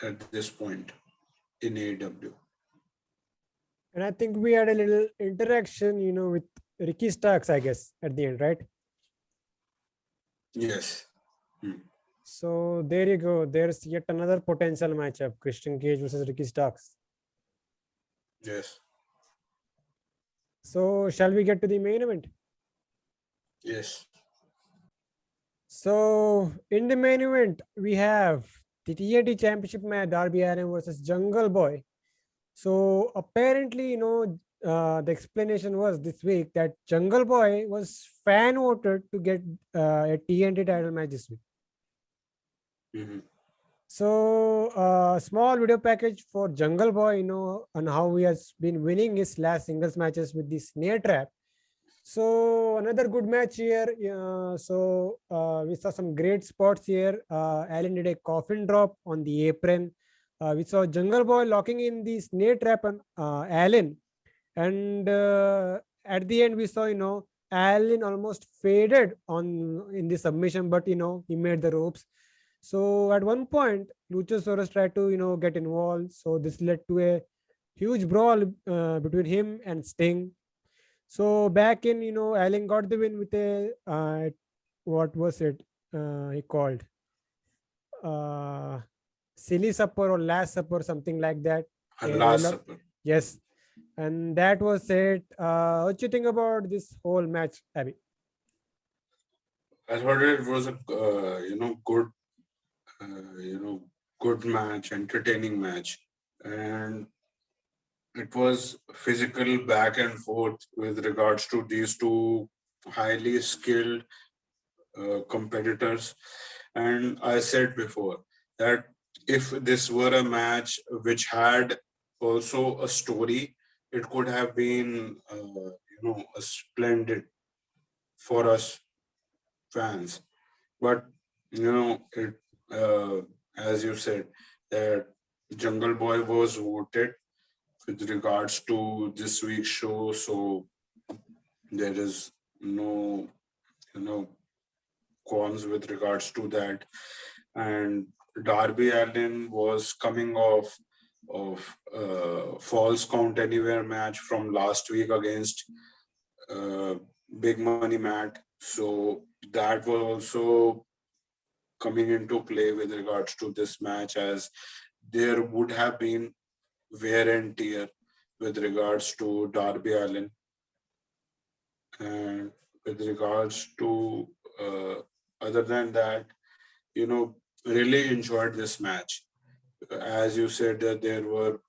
at this point in AEW. And I think we had a little interaction, with Ricky Starks, I guess, at the end, right? Yes. So there you go. There's yet another potential matchup: Christian Cage versus Ricky Starks. Yes. So shall we get to the main event? Yes. So in the main event, we have the TNT Championship match: Darby Allin versus Jungle Boy. So apparently, the explanation was this week that Jungle Boy was fan voted to get a TNT title match this week. Mm-hmm. So small video package for Jungle Boy, on how he has been winning his last singles matches with the snare trap. So another good match here. We saw some great spots here. Allin did a coffin drop on the apron. We saw Jungle Boy locking in the snare trap on Allin. And at the end, we saw, Allin almost faded in the submission, but, he made the ropes. So at one point, Luchasaurus tried to, get involved. So this led to a huge brawl between him and Sting. So back in, Allin got the win with a, what was it? He called Silly Supper or Last Supper, something like that. Last Supper. Yes. And that was it. What do you think about this whole match, Abby? I thought it was a good good match, entertaining match, and it was physical back and forth with regards to these two highly skilled competitors. And I said before that if this were a match which had also a story, it could have been a splendid for us fans. But it as you said that Jungle Boy was voted with regards to this week's show, so there is no you know qualms with regards to that. And Darby Allin was coming off of false count anywhere match from last week against uh, Big Money Matt. So that was also coming into play with regards to this match, as there would have been wear and tear with regards to Darby Allin, and with regards to other than that, really enjoyed this match. As you said, that there were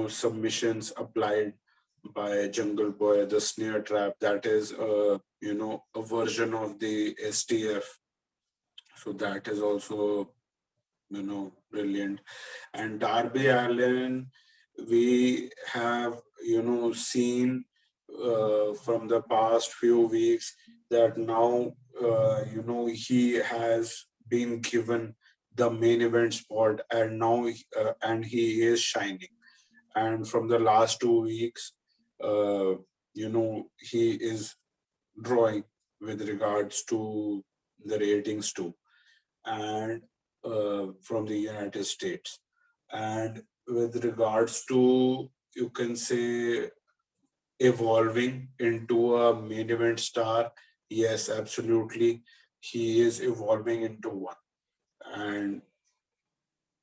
submissions applied by Jungle Boy, the snare trap. That is a version of the STF. So that is also brilliant. And Darby Allin, we have seen from the past few weeks that now he has been given the main event spot, and now and he is shining. And from the last 2 weeks, uh, he is drawing with regards to the ratings too, and from the United States. And with regards to, you can say, evolving into a main event star, yes, absolutely, he is evolving into one. And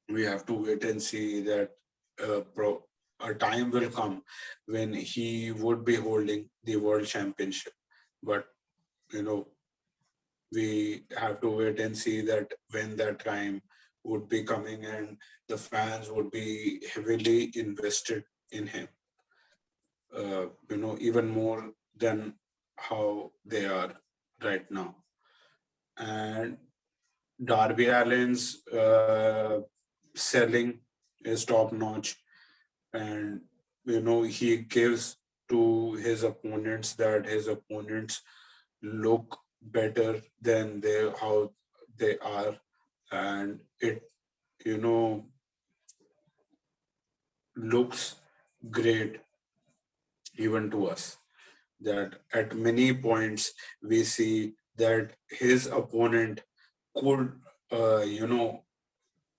we have to wait and see that a time will come when he would be holding the world championship. But you know we have to wait and see that when that time would be coming, and the fans would be heavily invested in him, even more than how they are right now. And Darby Allin's selling is top notch, and he gives to his opponents that his opponents look better than how they are, and it you know looks great even to us, that at many points we see that his opponent could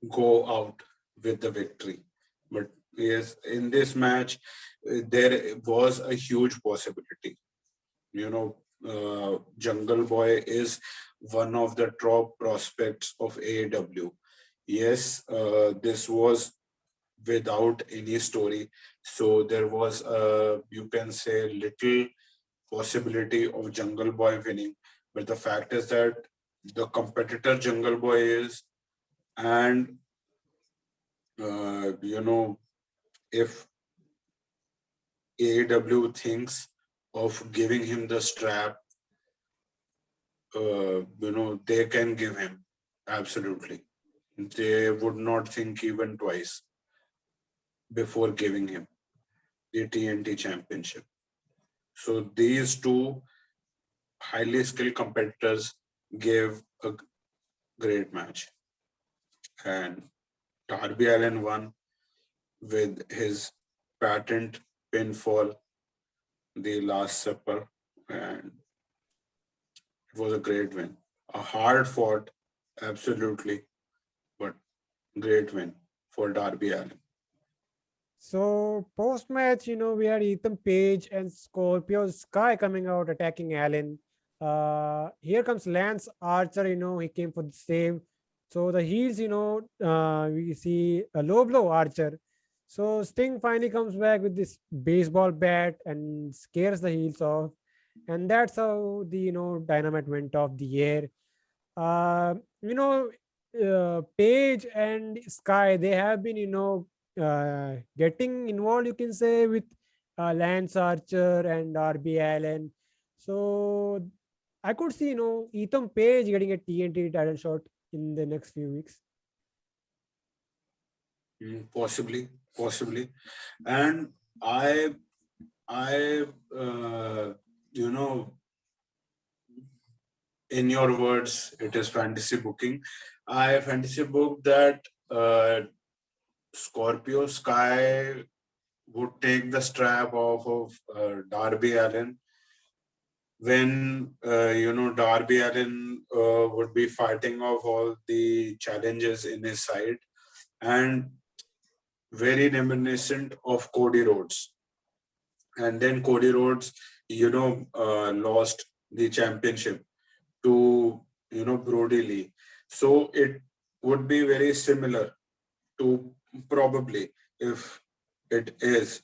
go out with the victory. But yes, in this match, there was a huge possibility. Jungle Boy is one of the top prospects of AEW. Yes, this was without any story, so there was you can say, little possibility of Jungle Boy winning. But the fact is that the competitor Jungle Boy is, and if AEW thinks of giving him the strap, they can give him, absolutely. They would not think even twice before giving him the TNT championship. So these two highly skilled competitors gave a great match, and Darby Allin won with his patent pinfall, the Last Supper, and it was a great win. A hard fought, absolutely, but great win for Darby Allin. So post match, we had Ethan Page and Scorpio Sky coming out attacking Allen. Here comes Lance Archer. He came for the save. So the heels, we see a low blow Archer. So Sting finally comes back with this baseball bat and scares the heels off, and that's how the Dynamite went off the air. Uh, you know, Page and Sky, they have been getting involved, you can say, with Lance Archer and Darby Allen. So I could see Ethan Page getting a TNT title shot in the next few weeks. Possibly, and I, uh, you know, in your words, it is fantasy booking. I fantasy booked that Scorpio Sky would take the strap off of Darby Allin when Darby Allin would be fighting off all the challenges in his side, and very reminiscent of Cody Rhodes. And then Cody Rhodes, lost the championship to Brody Lee. So it would be very similar to, probably, if it is,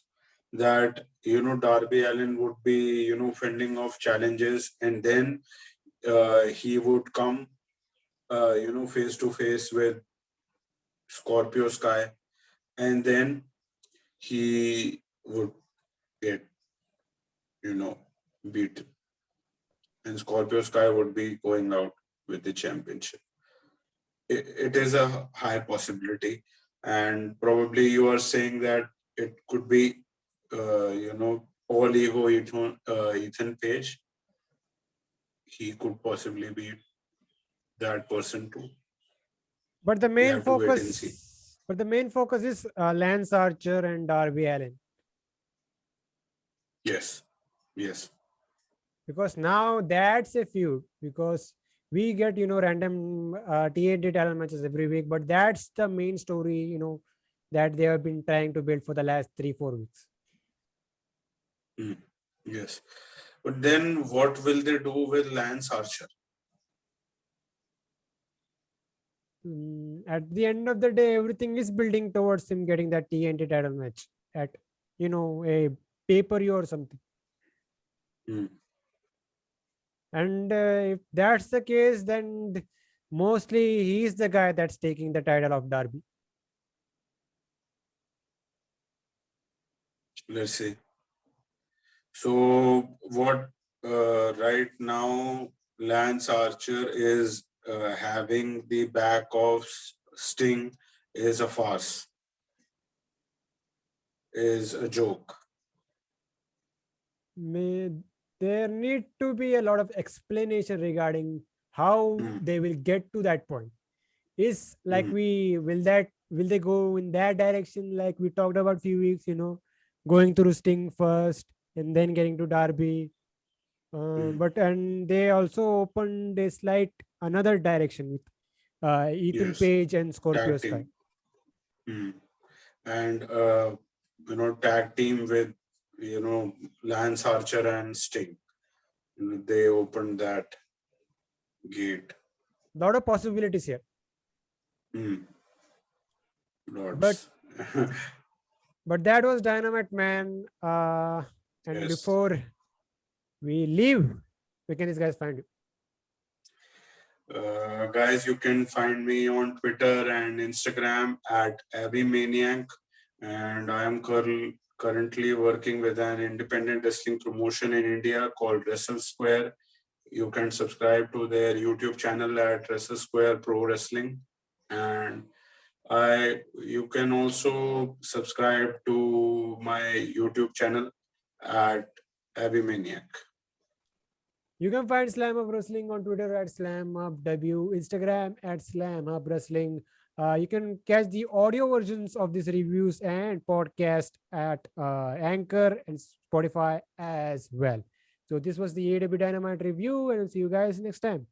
that Darby Allin would be fending off challenges, and then he would come face to face with Scorpio Sky, and then he would get you know beaten, and Scorpio Sky would be going out with the championship. It is a high possibility, and probably you are saying that it could be all ego Ethan Page. He could possibly be that person too. But the We main have to wait and see. focus, but the main focus is Lance Archer and Darby Allin, Yes, yes. because now that's a feud. Because we get random TNT title matches every week, but that's the main story that they have been trying to build for the last 3-4 weeks. Mm, yes. But then what will they do with Lance Archer? At the end of the day, everything is building towards him getting that TNT title match at a pay-per-view or something. Mm, And if that's the case, then mostly he's the guy that's taking the title of Darby. let's see. So what right now Lance Archer is having the back of Sting is a farce, is a joke. May there need to be a lot of explanation regarding how Mm, they will get to that point. Is like mm, will they go in that direction like we talked about few weeks, going through Sting first and then getting to Darby. mm. But and they also opened a slight another direction with Ethan Yes, Page and Scorpio tag Sky. team. Mm. And tag team with Lance Archer and Sting. They opened that gate. Lot of possibilities here. Mm. But Lots. but that was Dynamite, man. And Yes. before we leave, where can these guys find you? Guys, you can find me on Twitter and Instagram at Abhimaniac, and I am currently working with an independent wrestling promotion in India called Wrestle Square. You can subscribe to their YouTube channel at Wrestle Square Pro Wrestling, and you can also subscribe to my YouTube channel at Abhimaniac. You can find Slamhub Wrestling on Twitter at SlamhubW, Instagram at Slamhub Wrestling. You can catch the audio versions of these reviews and podcast at Anchor and Spotify as well. So this was the AEW Dynamite review, and I'll see you guys next time.